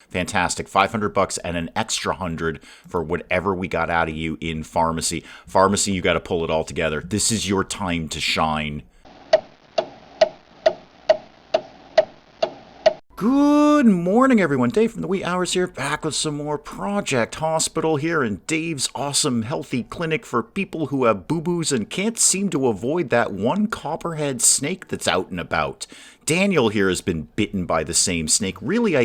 Fantastic. 500 bucks and an extra 100 for whatever we got out of you in pharmacy. Pharmacy, you got to pull it all together. This is your time to shine. Good morning, everyone. Dave from the wee hours here, back with some more Project Hospital here in Dave's awesome healthy clinic for people who have boo-boos and can't seem to avoid that one copperhead snake that's out and about. Daniel here has been bitten by the same snake. Really,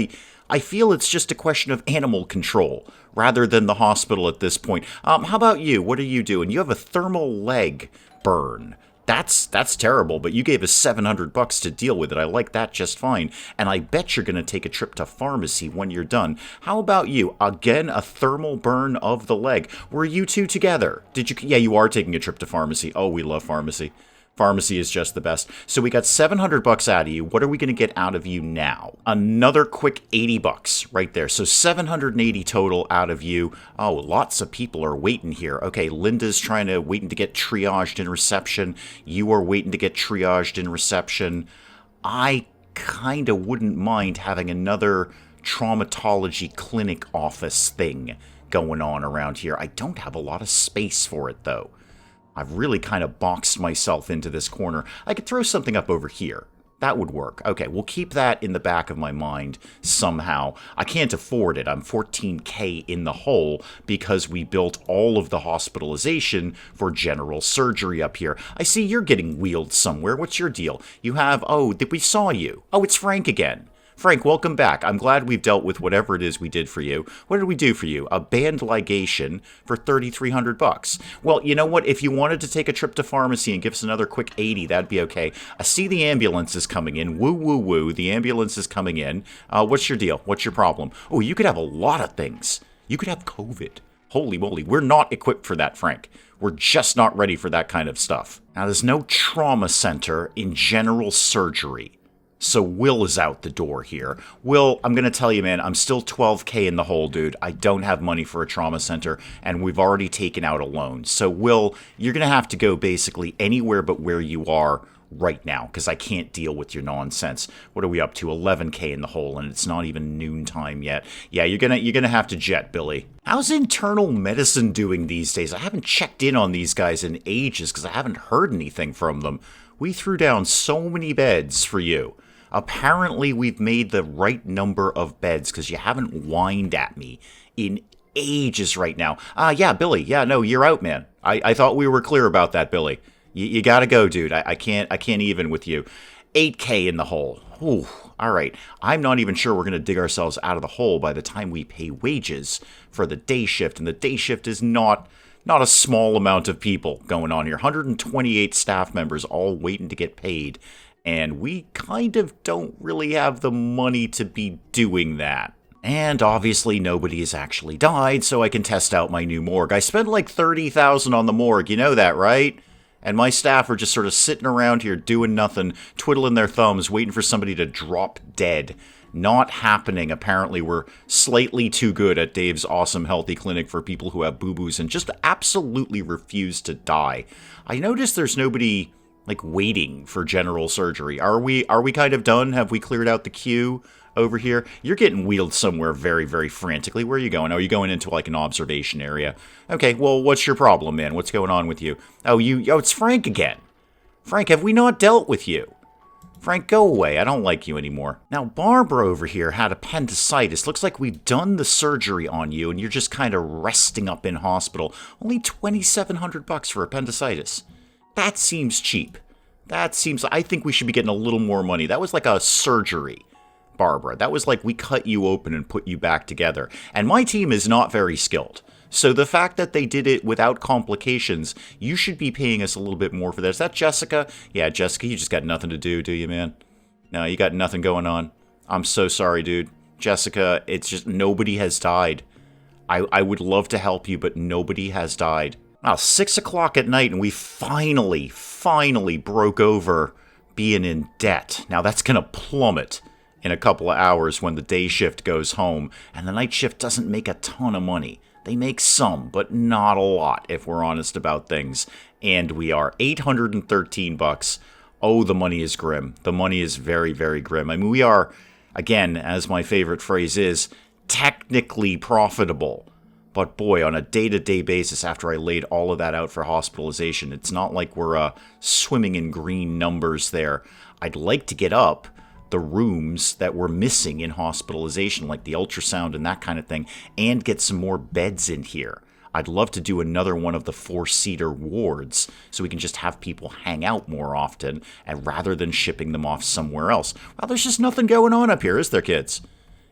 I feel it's just a question of animal control rather than the hospital at this point. How about you? What are you doing? You have a thermal leg burn. That's terrible, but you gave us 700 bucks to deal with it. I like that just fine. And I bet you're going to take a trip to pharmacy when you're done. How about you? Again, a thermal burn of the leg. Were you two together? Did you? Yeah, you are taking a trip to pharmacy. Oh, we love pharmacy. Pharmacy is just the best. So we got 700 bucks out of you. What are we going to get out of you now? Another quick 80 bucks right there. So 780 total out of you. Oh, lots of people are waiting here. Okay, Linda's waiting to get triaged in reception. You are waiting to get triaged in reception. I kind of wouldn't mind having another traumatology clinic office thing going on around here. I don't have a lot of space for it, though. I've really kind of boxed myself into this corner. I could throw something up over here. That would work. Okay, we'll keep that in the back of my mind somehow. I can't afford it. I'm 14K in the hole because we built all of the hospitalization for general surgery up here. I see you're getting wheeled somewhere. What's your deal? You have... Oh, we saw you. Oh, it's Frank again. Frank, welcome back. I'm glad we've dealt with whatever it is we did for you. What did we do for you? A band ligation for 3,300 bucks. Well, you know what? If you wanted to take a trip to pharmacy and give us another quick 80, that'd be okay. I see the ambulance is coming in. Woo, woo, woo. The ambulance is coming in. What's your deal? What's your problem? Oh, you could have a lot of things. You could have COVID. Holy moly. We're not equipped for that, Frank. We're just not ready for that kind of stuff. Now, there's no trauma center in general surgery. So Will is out the door here. Will, I'm going to tell you, man, I'm still 12K in the hole, dude. I don't have money for a trauma center, and we've already taken out a loan. So Will, you're going to have to go basically anywhere but where you are right now, because I can't deal with your nonsense. What are we up to? 11K in the hole, and it's not even noontime yet. Yeah, you're gonna have to jet, Billy. How's internal medicine doing these days? I haven't checked in on these guys in ages because I haven't heard anything from them. We threw down so many beds for you. Apparently, we've made the right number of beds because you haven't whined at me in ages right now. Yeah, Billy. Yeah, no, you're out, man. I thought we were clear about that, Billy. You gotta go, dude. I can't even with you. 8K in the hole. Ooh, all right. I'm not even sure we're going to dig ourselves out of the hole by the time we pay wages for the day shift. And the day shift is not a small amount of people going on here. 128 staff members all waiting to get paid. And we kind of don't really have the money to be doing that. And obviously nobody has actually died, so I can test out my new morgue. I spent like $30,000 on the morgue, you know that, right? And my staff are just sort of sitting around here doing nothing, twiddling their thumbs, waiting for somebody to drop dead. Not happening. Apparently we're slightly too good at Dave's awesome healthy clinic for people who have boo-boos and just absolutely refuse to die. I noticed there's nobody waiting for general surgery. Are we kind of done? Have we cleared out the queue over here? You're getting wheeled somewhere very, very frantically. Where are you going? Oh, you going into an observation area. Okay, well, what's your problem, man? What's going on with you? Oh, it's Frank again. Frank, have we not dealt with you? Frank, go away. I don't like you anymore. Now, Barbara over here had appendicitis. Looks like we've done the surgery on you, and you're just kind of resting up in hospital. Only 2,700 bucks for appendicitis. That seems cheap. I think we should be getting a little more money. That was like a surgery, Barbara. That was like we cut you open and put you back together. And my team is not very skilled. So the fact that they did it without complications, you should be paying us a little bit more for that. Is that Jessica? Yeah, Jessica, you just got nothing to do you, man? No, you got nothing going on. I'm so sorry, dude. Jessica, it's just nobody has died. I would love to help you, but nobody has died. Wow, 6 o'clock at night, and we finally broke over being in debt. Now, that's going to plummet in a couple of hours when the day shift goes home, and the night shift doesn't make a ton of money. They make some, but not a lot, if we're honest about things. And we are 813 bucks. Oh, the money is grim. The money is very, very grim. I mean, we are, again, as my favorite phrase is, technically profitable. But boy, on a day-to-day basis, after I laid all of that out for hospitalization, it's not like we're swimming in green numbers there. I'd like to get up the rooms that we're missing in hospitalization, like the ultrasound and that kind of thing, and get some more beds in here. I'd love to do another one of the 4-seater wards so we can just have people hang out more often, and rather than shipping them off somewhere else. Well, there's just nothing going on up here, is there, kids?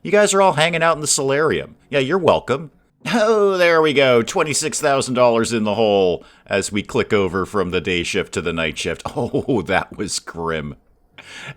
You guys are all hanging out in the solarium. Yeah, you're welcome. Oh, there we go. $26,000 in the hole as we click over from the day shift to the night shift. Oh, that was grim.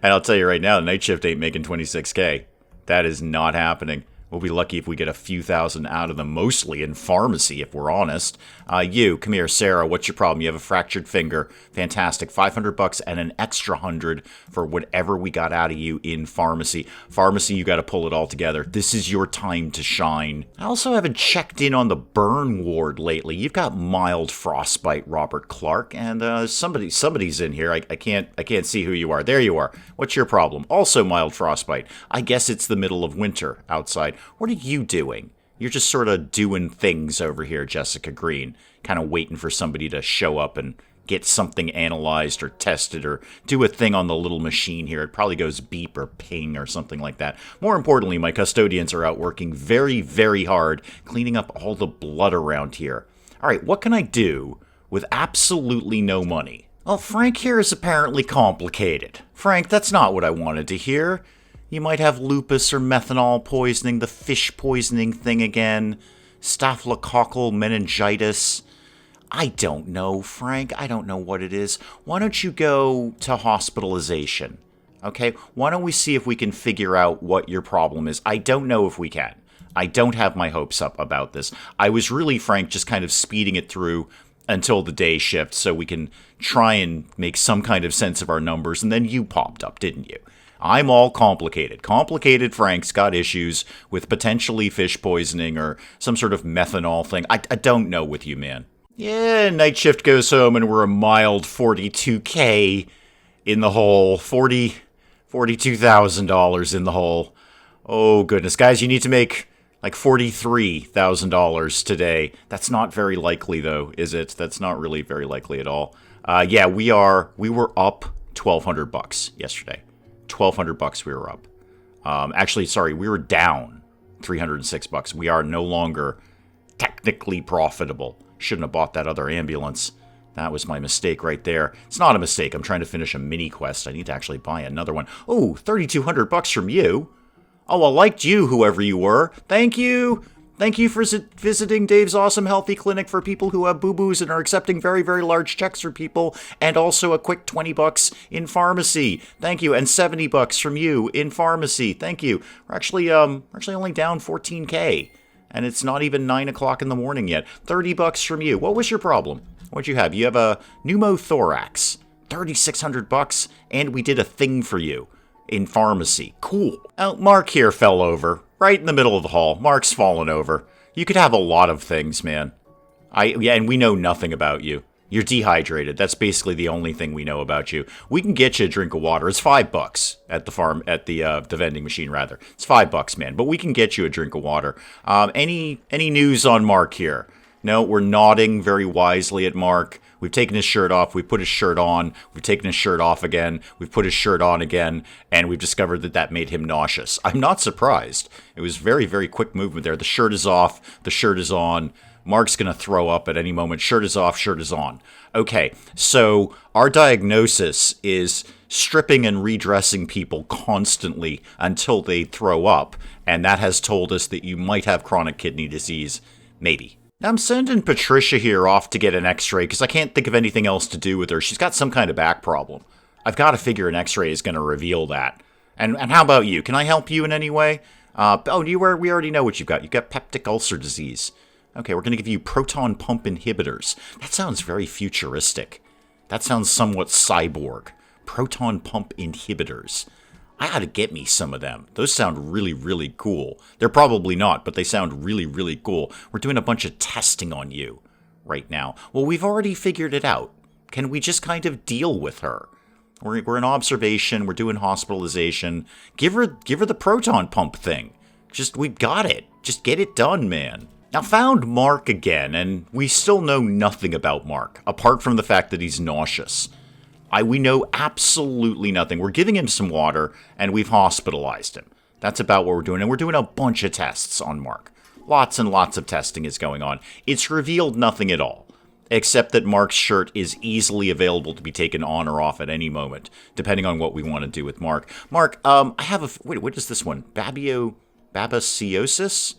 And I'll tell you right now, the night shift ain't making 26K. That is not happening. We'll be lucky if we get a few thousand out of them, mostly in pharmacy, if we're honest. You, come here, Sarah, what's your problem? You have a fractured finger. Fantastic. $500 and an extra 100 for whatever we got out of you in pharmacy. Pharmacy, you got to pull it all together. This is your time to shine. I also haven't checked in on the burn ward lately. You've got mild frostbite, Robert Clark, and somebody's in here. I can't see who you are. There you are. What's your problem? Also mild frostbite. I guess it's the middle of winter outside. What are you doing? You're just sort of doing things over here, Jessica Green. Kind of waiting for somebody to show up and get something analyzed or tested or do a thing on the little machine here. It probably goes beep or ping or something like that. More importantly, my custodians are out working very, very hard, cleaning up all the blood around here. All right, what can I do with absolutely no money? Well, Frank here is apparently complicated. Frank, that's not what I wanted to hear. You might have lupus or methanol poisoning, the fish poisoning thing again, staphylococcal meningitis. I don't know, Frank. I don't know what it is. Why don't you go to hospitalization? Okay? Why don't we see if we can figure out what your problem is? I don't know if we can. I don't have my hopes up about this. I was really, Frank, just kind of speeding it through until the day shift so we can try and make some kind of sense of our numbers, and then you popped up, didn't you? I'm all complicated. Complicated Frank's got issues with potentially fish poisoning or some sort of methanol thing. I don't know with you, man. Yeah, night shift goes home and we're a mild $42K in the hole. $42,000 in the hole. Oh, goodness. Guys, you need to make like $43,000 today. That's not very likely, though, is it? That's not really very likely at all. Yeah, we were up $1,200 yesterday. $1,200 we were up. Actually, sorry, we were down $306. We are no longer technically profitable. Shouldn't have bought that other ambulance. That was my mistake right there. It's not a mistake. I'm trying to finish a mini quest. I need to actually buy another one. Oh, $3,200 from you. Oh, I liked you, whoever you were. Thank you. Thank you for visiting Dave's Awesome Healthy Clinic for people who have boo-boos and are accepting very, very large checks for people, and also a quick $20 in pharmacy. Thank you, and $70 from you in pharmacy. Thank you. We're actually only down 14K, and it's not even 9 o'clock in the morning yet. $30 from you. What was your problem? What'd you have? You have a pneumothorax. $3,600, and we did a thing for you in pharmacy. Cool. Oh, Mark here fell over. Right in the middle of the hall. Mark's fallen over. You could have a lot of things, man. And we know nothing about you. You're dehydrated. That's basically the only thing we know about you. We can get you a drink of water. It's $5 at the vending machine, rather. It's $5, man. But we can get you a drink of water. Any news on Mark here? No, we're nodding very wisely at Mark. We've taken his shirt off, we've put his shirt on, we've taken his shirt off again, we've put his shirt on again, and we've discovered that made him nauseous. I'm not surprised. It was very, very quick movement there. The shirt is off, the shirt is on. Mark's going to throw up at any moment. Shirt is off, shirt is on. Okay, so our diagnosis is stripping and redressing people constantly until they throw up, and that has told us that you might have chronic kidney disease. Maybe. I'm sending Patricia here off to get an x-ray because I can't think of anything else to do with her. She's got some kind of back problem. I've got to figure an x-ray is going to reveal that. And how about you? Can I help you in any way? We already know what you've got. You've got peptic ulcer disease. Okay, we're going to give you proton pump inhibitors. That sounds very futuristic. That sounds somewhat cyborg. Proton pump inhibitors. I ought to get me some of them. Those sound really, really cool. They're probably not, but they sound really, really cool. We're doing a bunch of testing on you right now. Well, we've already figured it out. Can we just kind of deal with her? We're in observation. We're doing hospitalization. Give her the proton pump thing. We've got it. Just get it done, man. Now, found Mark again, and we still know nothing about Mark, apart from the fact that he's nauseous. We know absolutely nothing. We're giving him some water, and we've hospitalized him. That's about what we're doing, and we're doing a bunch of tests on Mark. Lots and lots of testing is going on. It's revealed nothing at all, except that Mark's shirt is easily available to be taken on or off at any moment, depending on what we want to do with Mark. Mark, I have a... Wait, what is this one? Babesiosis?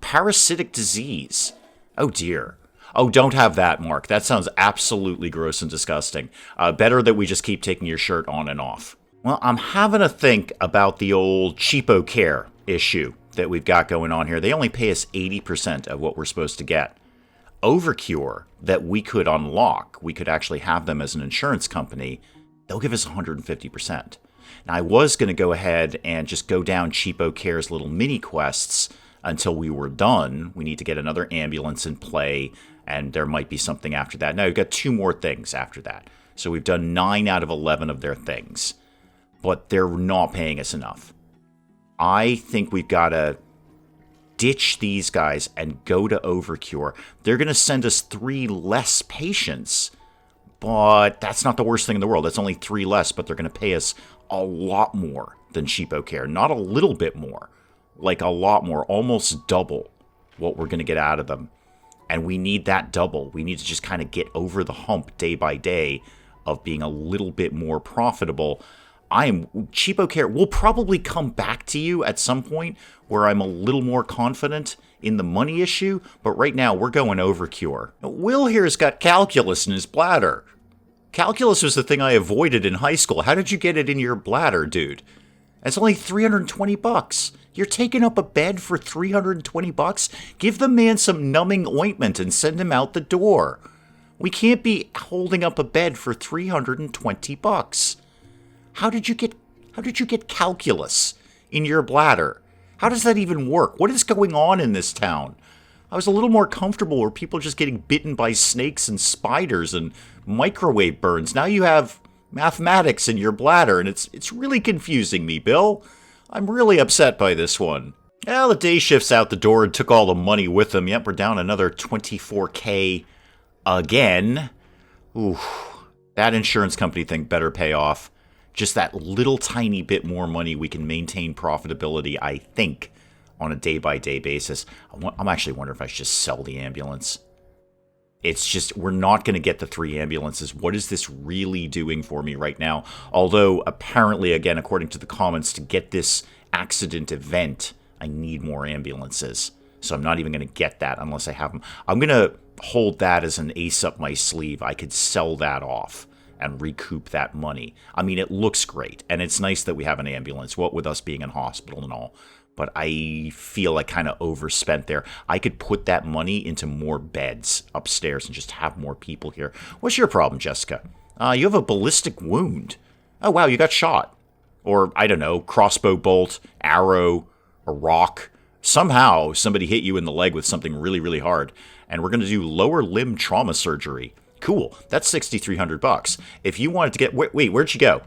Parasitic disease. Oh, dear. Oh, don't have that, Mark. That sounds absolutely gross and disgusting. Better that we just keep taking your shirt on and off. Well, I'm having a think about the old cheapo care issue that we've got going on here. They only pay us 80% of what we're supposed to get. Overcure that we could unlock, we could actually have them as an insurance company, they'll give us 150%. Now, I was going to go ahead and just go down Cheapo Care's little mini quests until we were done. We need to get another ambulance in play, and there might be something after that. Now, we've got 2 more things after that. So we've done 9 out of 11 of their things, but they're not paying us enough. I think we've got to ditch these guys and go to Overcure. They're going to send us 3 less patients, but that's not the worst thing in the world. That's only 3 less, but they're going to pay us a lot more than Cheapo Care. Not a little bit more, like a lot more, almost double what we're going to get out of them. And we need that double. We need to just kind of get over the hump day by day of being a little bit more profitable. Cheapo Care will probably come back to you at some point where I'm a little more confident in the money issue, but right now we're going Overcure. Will here's got calculus in his bladder. Calculus was the thing I avoided in high school. How did you get it in your bladder, dude? It's only $320. You're taking up a bed for $320? Give the man some numbing ointment and send him out the door. We can't be holding up a bed for $320. How did you get calculus in your bladder? How does that even work? What is going on in this town? I was a little more comfortable where people are just getting bitten by snakes and spiders and microwave burns. Now you have mathematics in your bladder, and it's really confusing me, Bill. I'm really upset by this one. Well, the day shift's out the door and took all the money with them. Yep, we're down another $24K again. Ooh, that insurance company thing better pay off. Just that little tiny bit more money, we can maintain profitability, I think, on a day-by-day basis. I'm actually wondering if I should just sell the ambulance. It's just, we're not going to get the 3 ambulances. What is this really doing for me right now? Although, apparently, again, according to the comments, to get this accident event, I need more ambulances. So I'm not even going to get that unless I have them. I'm going to hold that as an ace up my sleeve. I could sell that off and recoup that money. I mean, it looks great, and it's nice that we have an ambulance, what with us being in hospital and all. But I feel I kind of overspent there. I could put that money into more beds upstairs and just have more people here. What's your problem, Jessica? You have a ballistic wound. Oh, wow, you got shot. Or, I don't know, crossbow bolt, arrow, a rock. Somehow, somebody hit you in the leg with something really, really hard. And we're going to do lower limb trauma surgery. Cool. That's $6,300. If you wanted to get... Wait, where'd you go?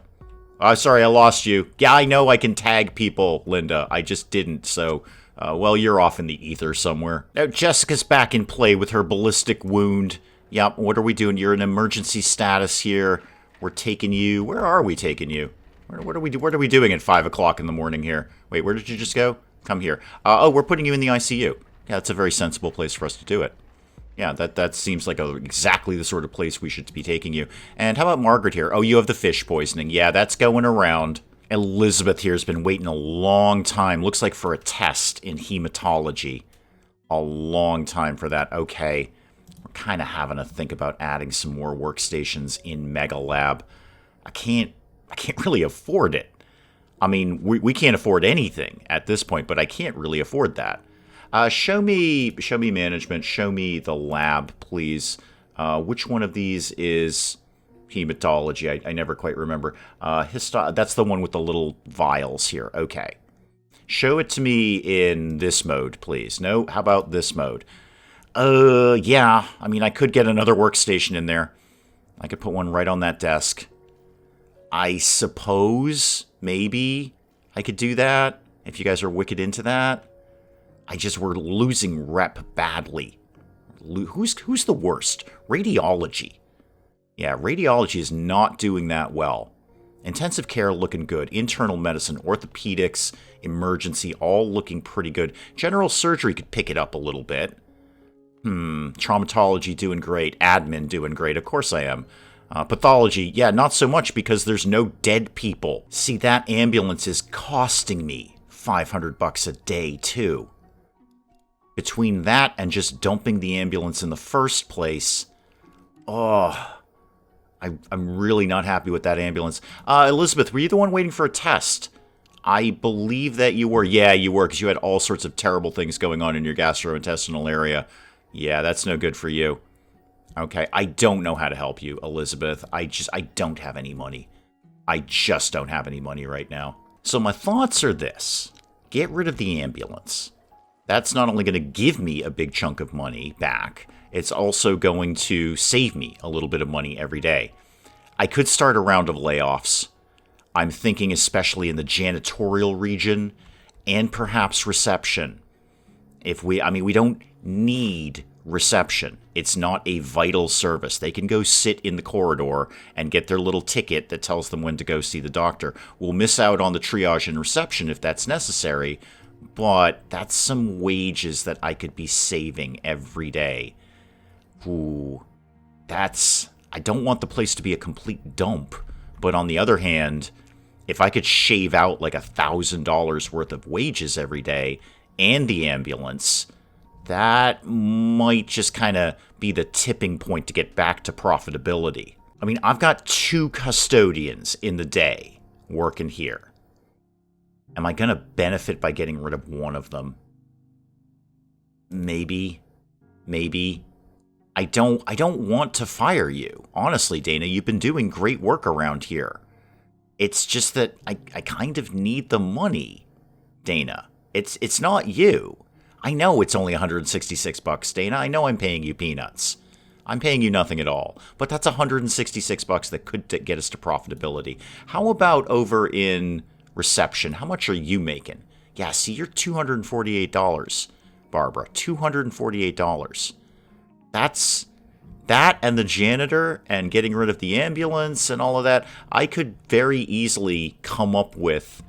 Sorry, I lost you. Yeah, I know I can tag people, Linda. I just didn't, so... well, you're off in the ether somewhere. Now, Jessica's back in play with her ballistic wound. Yep, what are we doing? You're in emergency status here. We're taking you... Where are we taking you? What are we doing at 5 o'clock in the morning here? Wait, where did you just go? Come here. We're putting you in the ICU. Yeah, that's a very sensible place for us to do it. Yeah, that seems like exactly the sort of place we should be taking you. And how about Margaret here? Oh, you have the fish poisoning. Yeah, that's going around. Elizabeth here has been waiting a long time. Looks like for a test in hematology. A long time for that. Okay. We're kind of having to think about adding some more workstations in Mega Lab. I can't really afford it. I mean, we can't afford anything at this point, but I can't really afford that. Show me management. Show me the lab, please. Which one of these is hematology? I never quite remember. That's the one with the little vials here. Okay. Show it to me in this mode, please. No, how about this mode? Yeah. I mean, I could get another workstation in there. I could put one right on that desk. I suppose maybe I could do that. if you guys are wicked into that. We're losing rep badly. Who's the worst? Radiology. Yeah, radiology is not doing that well. Intensive care looking good. Internal medicine, orthopedics, emergency, all looking pretty good. General surgery could pick it up a little bit. Traumatology doing great. Admin doing great. Of course I am. Pathology, yeah, not so much because there's no dead people. See, that ambulance is costing me $500 a day, too. Between that and just dumping the ambulance in the first place, I'm really not happy with that ambulance. Elizabeth, were you the one waiting for a test? I believe that you were. Yeah, you were, because you had all sorts of terrible things going on in your gastrointestinal area. Yeah, that's no good for you. Okay, I don't know how to help you, Elizabeth. I don't have any money. I just don't have any money right now. So my thoughts are this. Get rid of the ambulance. That's not only going to give me a big chunk of money back, it's also going to save me a little bit of money every day. I could start a round of layoffs. I'm thinking especially in the janitorial region and perhaps reception. We don't need reception. It's not a vital service. They can go sit in the corridor and get their little ticket that tells them when to go see the doctor. We'll miss out on the triage and reception if that's necessary, but that's some wages that I could be saving every day. Ooh, I don't want the place to be a complete dump, but on the other hand, if I could shave out like $1,000 worth of wages every day and the ambulance, that might just kind of be the tipping point to get back to profitability. I mean, I've got 2 custodians in the day working here. Am I going to benefit by getting rid of one of them? Maybe. I don't want to fire you. Honestly, Dana, you've been doing great work around here. It's just that I kind of need the money, Dana. It's not you. I know it's only $166, Dana. I know I'm paying you peanuts. I'm paying you nothing at all. But that's $166 that could get us to profitability. How about over in reception? How much are you making? Yeah, see, you're $248, Barbara. $248. That's that and the janitor and getting rid of the ambulance and all of that. I could very easily come up with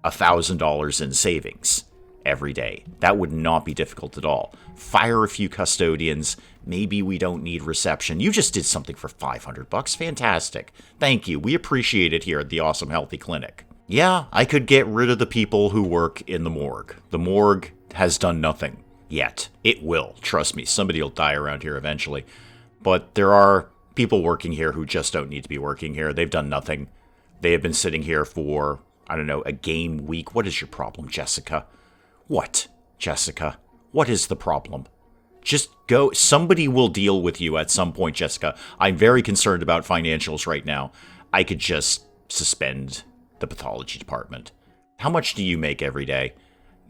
$1,000 in savings every day. That would not be difficult at all. Fire a few custodians. Maybe we don't need reception. You just did something for $500. Fantastic. Thank you. We appreciate it here at the Awesome Healthy Clinic. Yeah, I could get rid of the people who work in the morgue. The morgue has done nothing yet. It will. Trust me. Somebody will die around here eventually. But there are people working here who just don't need to be working here. They've done nothing. They have been sitting here for, I don't know, a game week. What is your problem, Jessica? What, Jessica? What is the problem? Just go. Somebody will deal with you at some point, Jessica. I'm very concerned about financials right now. I could just suspend the pathology department. How much do you make every day?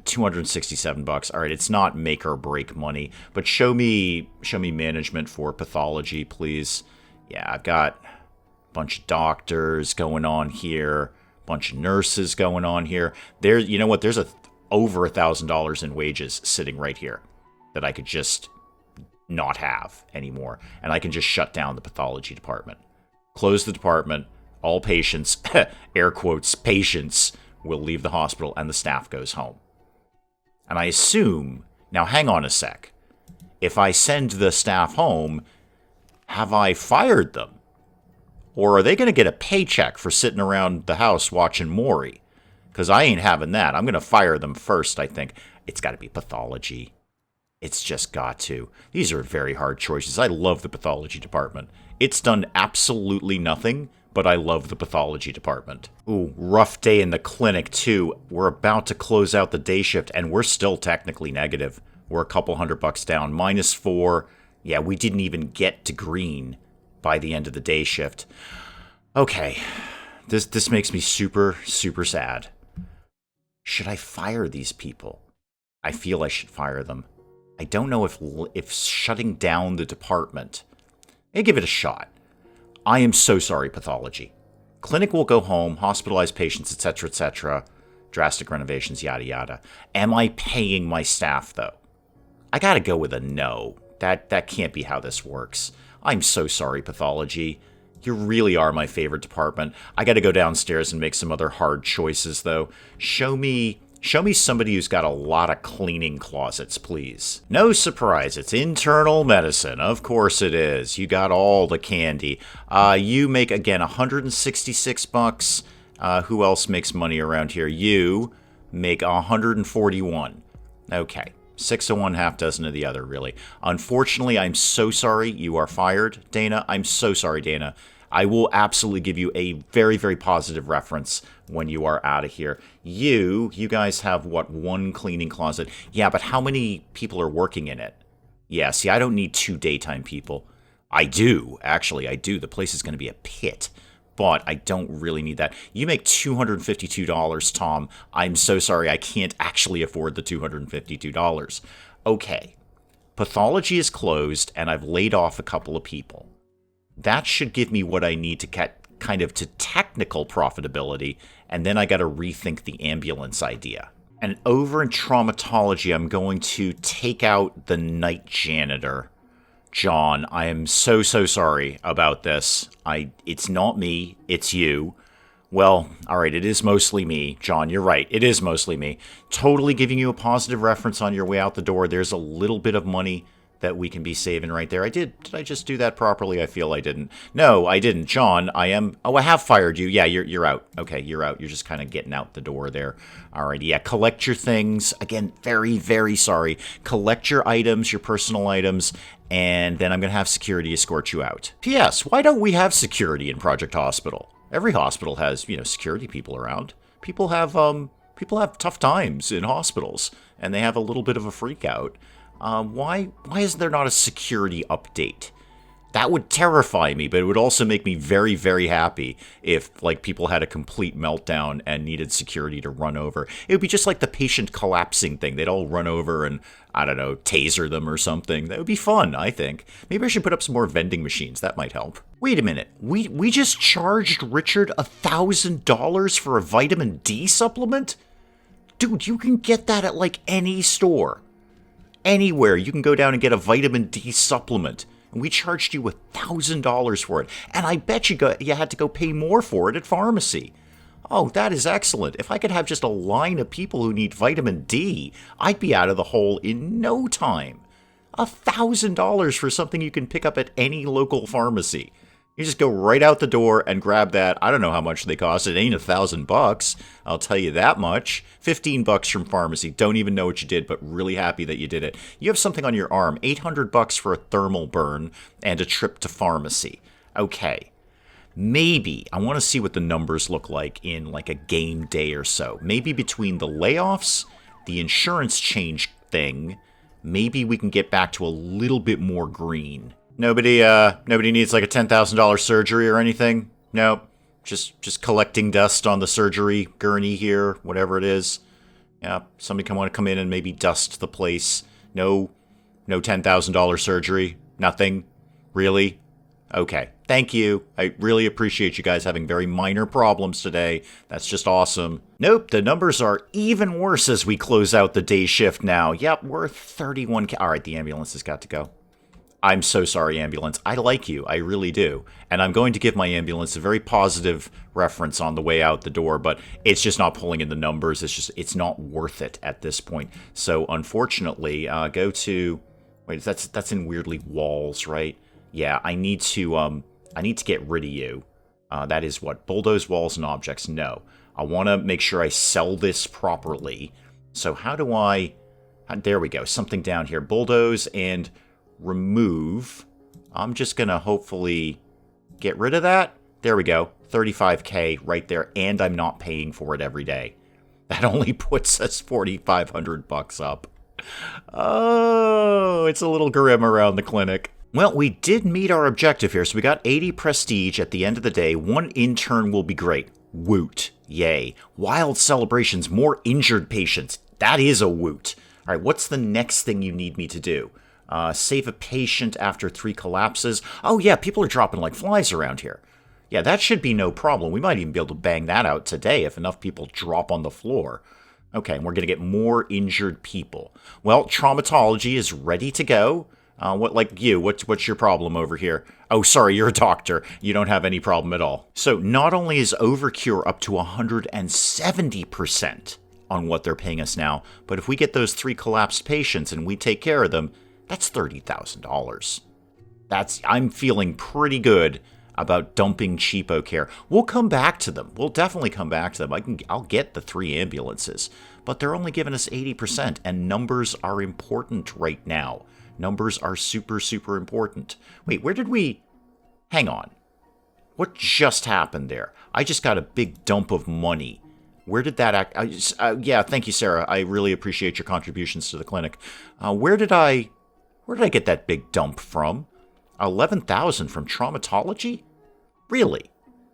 $267. All right, it's not make or break money, but show me management for pathology, please. Yeah, I've got a bunch of doctors going on here, a bunch of nurses going on here. You know what? There's over $1,000 in wages sitting right here that I could just not have anymore, and I can just shut down the pathology department, close the department. All patients, air quotes, patients will leave the hospital, and the staff goes home. And I assume, now hang on a sec, if I send the staff home, have I fired them? Or are they going to get a paycheck for sitting around the house watching Maury? Because I ain't having that. I'm going to fire them first, I think. It's got to be pathology. It's just got to. These are very hard choices. I love the pathology department. It's done absolutely nothing, but I love the pathology department. Ooh, rough day in the clinic, too. We're about to close out the day shift, and we're still technically negative. We're a couple $100 down. -4. Yeah, we didn't even get to green by the end of the day shift. Okay, this makes me super, super sad. Should I fire these people? I feel I should fire them. I don't know if shutting down the department. Hey, give it a shot. I am so sorry, pathology. Clinic will go home, hospitalize patients, etc., etc. drastic renovations, yada yada. Am I paying my staff, though? I gotta go with a no. That can't be how this works. I'm so sorry, pathology. You really are my favorite department. I gotta go downstairs and make some other hard choices, though. Show me somebody who's got a lot of cleaning closets, please. No surprise, it's internal medicine. Of course it is. You got all the candy. You make, again, $166. Who else makes money around here? You make 141. Okay. 6 of one, half dozen of the other, really. Unfortunately, I'm so sorry. You are fired, Dana. I'm so sorry, Dana. I will absolutely give you a very, very positive reference when you are out of here. You guys have, what, one cleaning closet? Yeah, but how many people are working in it? Yeah, see, I don't need 2 daytime people. I do, actually, I do. The place is going to be a pit. But I don't really need that. You make $252, Tom. I'm so sorry, I can't actually afford the $252. Okay. Pathology is closed, and I've laid off a couple of people. That should give me what I need to get kind of to technical profitability, and then I got to rethink the ambulance idea. And over in traumatology, I'm going to take out the night janitor. John, I am so sorry about this. It's not me, it's you. Well, alright, it is mostly me. John, you're right, it is mostly me. Totally giving you a positive reference on your way out the door. There's a little bit of money that we can be saving right there. Did I just do that properly? I feel I didn't. No, I didn't. John, I have fired you. Yeah, you're out. Okay, you're out. You're just kind of getting out the door there. Alright, yeah, collect your things. Again, very, very sorry. Collect your items, your personal items, and then I'm going to have security escort you out. P.S. Why don't we have security in Project Hospital? Every hospital has, security people around. People have tough times in hospitals, and they have a little bit of a freak out. Why is there not a security update? That would terrify me, but it would also make me very, very happy if, people had a complete meltdown and needed security to run over. It would be just like the patient collapsing thing. They'd all run over and, I don't know, taser them or something. That would be fun, I think. Maybe I should put up some more vending machines. That might help. Wait a minute. We just charged Richard $1,000 for a vitamin D supplement? Dude, you can get that at, any store. Anywhere you can go down and get a vitamin D supplement. And we charged you $1,000 for it. And I bet you had to go pay more for it at pharmacy. Oh, that is excellent. If I could have just a line of people who need vitamin D, I'd be out of the hole in no time. $1,000 for something you can pick up at any local pharmacy. You just go right out the door and grab that. I don't know how much they cost. It ain't $1,000. I'll tell you that much. $15 from pharmacy. Don't even know what you did, but really happy that you did it. You have something on your arm. $800 for a thermal burn and a trip to pharmacy. Okay. Maybe. I want to see what the numbers look like in a game day or so. Maybe between the layoffs, the insurance change thing, maybe we can get back to a little bit more green. Nobody needs a $10,000 surgery or anything? Nope. Just collecting dust on the surgery gurney here, whatever it is. Yeah, somebody want to come in and maybe dust the place. No $10,000 surgery? Nothing? Really? Okay. Thank you. I really appreciate you guys having very minor problems today. That's just awesome. Nope, the numbers are even worse as we close out the day shift now. Yep, we're 31K. All right, the ambulance has got to go. I'm so sorry, ambulance. I like you. I really do. And I'm going to give my ambulance a very positive reference on the way out the door, but it's just not pulling in the numbers. It's not worth it at this point. So unfortunately, go to, wait, that's in weirdly walls, right? Yeah, I need to get rid of you. That is what? Bulldoze walls and objects. No. I want to make sure I sell this properly. So how do I, there we go. Something down here. Bulldoze and remove. I'm just going to hopefully get rid of that. There we go. 35K right there. And I'm not paying for it every day. That only puts us $4,500 up. Oh, it's a little grim around the clinic. Well, we did meet our objective here. So we got 80 prestige at the end of the day. 1 intern will be great. Woot. Yay. Wild celebrations. More injured patients. That is a woot. All right, what's the next thing you need me to do? Save a patient after 3 collapses. Oh, yeah, people are dropping like flies around here. Yeah, that should be no problem. We might even be able to bang that out today if enough people drop on the floor. Okay, and we're going to get more injured people. Well, traumatology is ready to go. What's your problem over here? Oh, sorry, you're a doctor. You don't have any problem at all. So not only is Overcure up to 170% on what they're paying us now, but if we get those 3 collapsed patients and we take care of them, that's $30,000. I'm feeling pretty good about dumping cheapo care. We'll come back to them. We'll definitely come back to them. I'll get the 3 ambulances, but they're only giving us 80%, and numbers are important right now. Numbers are super, super important. Wait, hang on. What just happened there? I just got a big dump of money. Where did that yeah, thank you, Sarah. I really appreciate your contributions to the clinic. Where did I get that big dump from? 11,000 from traumatology? Really?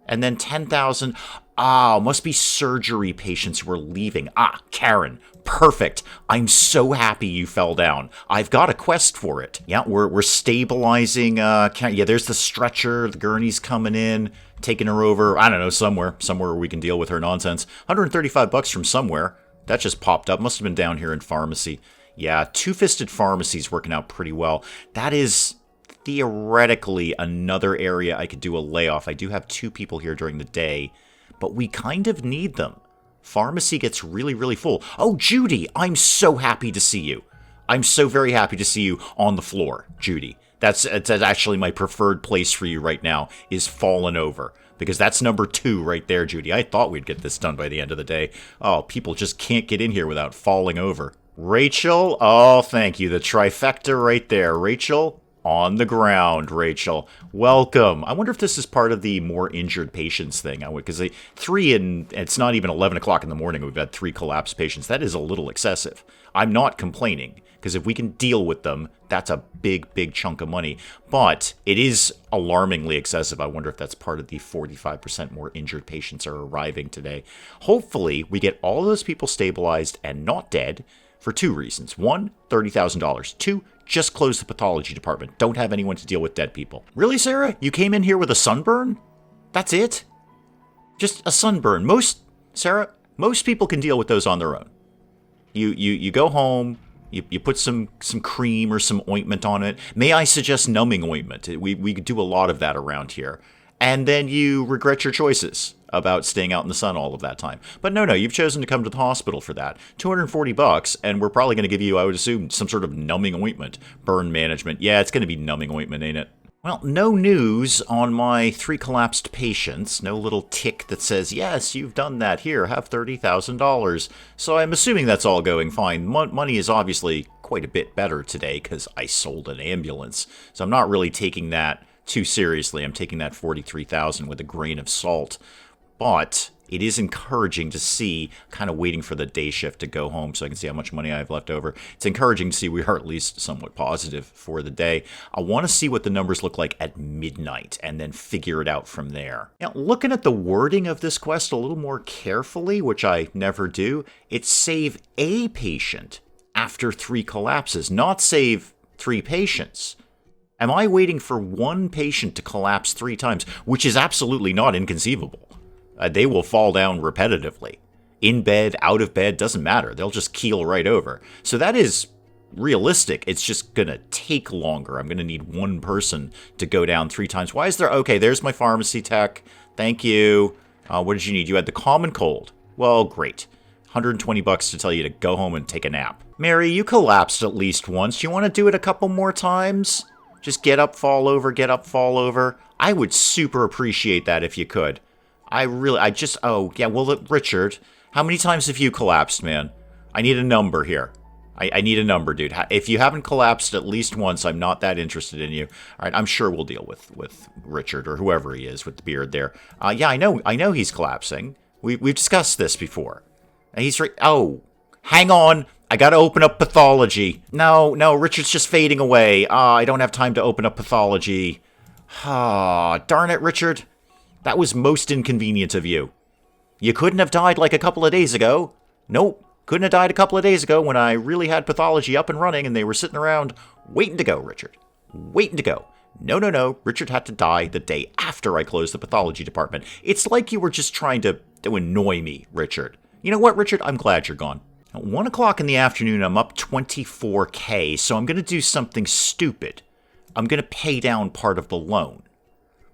And then 10,000. Must be surgery patients who are leaving. Karen, perfect. I'm so happy you fell down. I've got a quest for it. Yeah, we're stabilizing. There's the stretcher. The gurney's coming in, taking her over. I don't know, somewhere where we can deal with her nonsense. $135 from somewhere. That just popped up. Must have been down here in pharmacy. Yeah, Two-Fisted Pharmacy's working out pretty well. That is theoretically another area I could do a layoff. I do have 2 people here during the day, but we kind of need them. Pharmacy gets really, really full. Oh, Judy, I'm so happy to see you. I'm so very happy to see you on the floor, Judy. That's actually my preferred place for you right now, is fallen over. Because that's number 2 right there, Judy. I thought we'd get this done by the end of the day. Oh, people just can't get in here without falling over. Rachel, oh, thank you. The trifecta right there. Rachel, on the ground, Rachel. Welcome. I wonder if this is part of the more injured patients thing. Because 3 and it's not even 11 o'clock in the morning. We've had 3 collapsed patients. That is a little excessive. I'm not complaining, because if we can deal with them, that's a big, big chunk of money. But it is alarmingly excessive. I wonder if that's part of the 45% more injured patients are arriving today. Hopefully, we get all those people stabilized and not dead for 2 reasons. 1, $30,000. 2, just close the pathology department. Don't have anyone to deal with dead people. Really, Sarah? You came in here with a sunburn? That's it? Just a sunburn. Most people can deal with those on their own. You go home, you put some cream or some ointment on it. May I suggest numbing ointment? We do a lot of that around here. And then you regret your choices about staying out in the sun all of that time. But no, you've chosen to come to the hospital for that. $240, and we're probably going to give you, I would assume, some sort of numbing ointment. Burn management. Yeah, it's going to be numbing ointment, ain't it? Well, no news on my 3 collapsed patients. No little tick that says, yes, you've done that. Here, have $30,000. So I'm assuming that's all going fine. Money is obviously quite a bit better today because I sold an ambulance. So I'm not really taking that too seriously. I'm taking that $43,000 with a grain of salt. But it is encouraging to see, kind of waiting for the day shift to go home so I can see how much money I have left over. It's encouraging to see we are at least somewhat positive for the day. I want to see what the numbers look like at midnight and then figure it out from there. Now, looking at the wording of this quest a little more carefully, which I never do, it's save a patient after 3 collapses, not save 3 patients. Am I waiting for 1 patient to collapse 3 times, which is absolutely not inconceivable? They will fall down repetitively. In bed, out of bed, doesn't matter. They'll just keel right over. So that is realistic. It's just going to take longer. I'm going to need 1 person to go down 3 times. Why is there... Okay, there's my pharmacy tech. Thank you. What did you need? You had the common cold. Well, great. $120 to tell you to go home and take a nap. Mary, you collapsed at least once. You want to do it a couple more times? Just get up, fall over, get up, fall over. I would super appreciate that if you could. Richard, how many times have you collapsed, man? I need a number here. I need a number, dude. If you haven't collapsed at least once, I'm not that interested in you. All right, I'm sure we'll deal with Richard or whoever he is with the beard there. Yeah, I know he's collapsing. We've discussed this before. He's right. Oh, hang on. I gotta open up pathology. No, Richard's just fading away. I don't have time to open up pathology. Darn it, Richard. That was most inconvenient of you. You couldn't have died like a couple of days ago. Nope, couldn't have died a couple of days ago when I really had pathology up and running and they were sitting around waiting to go, Richard. Waiting to go. No, no, no. Richard had to die the day after I closed the pathology department. It's like you were just trying to annoy me, Richard. You know what, Richard? I'm glad you're gone. At 1 o'clock in the afternoon, I'm up 24K, so I'm going to do something stupid. I'm going to pay down part of the loan.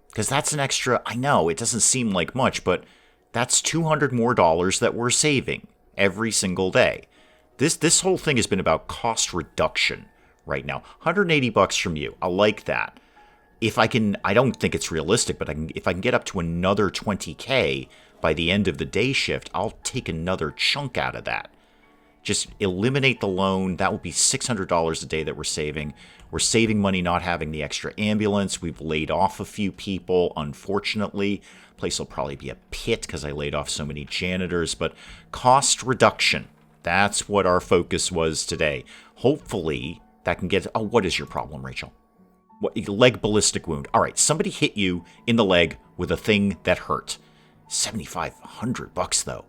Because that's an extra, I know, it doesn't seem like much, but that's $200 more that we're saving every single day. This whole thing has been about cost reduction right now. $180 from you. I like that. If I can, I don't think it's realistic, but if I can get up to another 20K by the end of the day shift, I'll take another chunk out of that. Just eliminate the loan. That will be $600 a day that we're saving. We're saving money not having the extra ambulance. We've laid off a few people, unfortunately. Place will probably be a pit because I laid off so many janitors. But cost reduction, that's what our focus was today. Hopefully, that can get... Oh, what is your problem, Rachel? What, leg ballistic wound. All right, somebody hit you in the leg with a thing that hurt. $7,500 though.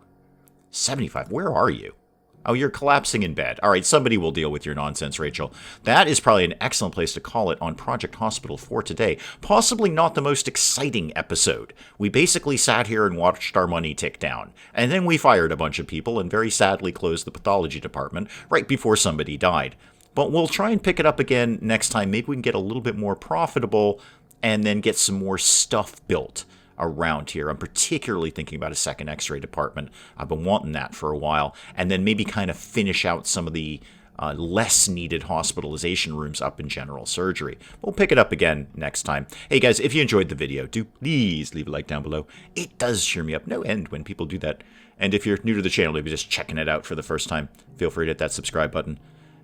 75. Where are you? Oh, you're collapsing in bed. All right, somebody will deal with your nonsense, Rachel. That is probably an excellent place to call it on Project Hospital for today. Possibly not the most exciting episode. We basically sat here and watched our money tick down. And then we fired a bunch of people and very sadly closed the pathology department right before somebody died. But we'll try and pick it up again next time. Maybe we can get a little bit more profitable and then get some more stuff built around here. I'm particularly thinking about a second x-ray department. I've been wanting that for a while. And then maybe kind of finish out some of the less needed hospitalization rooms up in general surgery. We'll pick it up again next time. Hey guys, if you enjoyed the video, do please leave a like down below. It does cheer me up no end when people do that. And if you're new to the channel, maybe just checking it out for the first time, feel free to hit that subscribe button.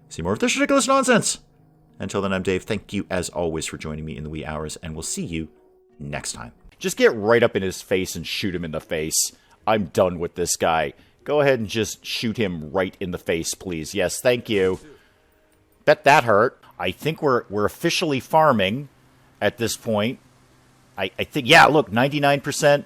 See more of this ridiculous nonsense. Until then, I'm Dave. Thank you, as always, for joining me in the wee hours, and we'll see you next time. Just get right up in his face and shoot him in the face. I'm done with this guy. Go ahead and just shoot him right in the face, please. Yes, thank you. Bet that hurt. I think we're officially farming at this point. I think, yeah, look, 99%,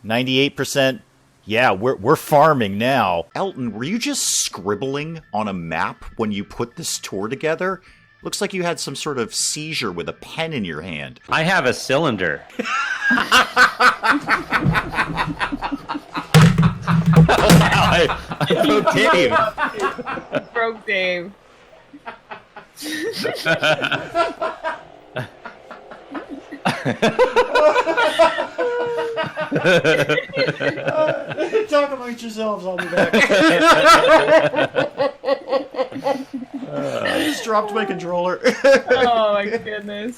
98%. Yeah, we're farming now. Elton, were you just scribbling on a map when you put this tour together? Looks like you had some sort of seizure with a pen in your hand. I have a cylinder. I broke Dave. Broke Dave. Talk amongst yourselves, I'll be back. I just dropped my controller. Oh my goodness.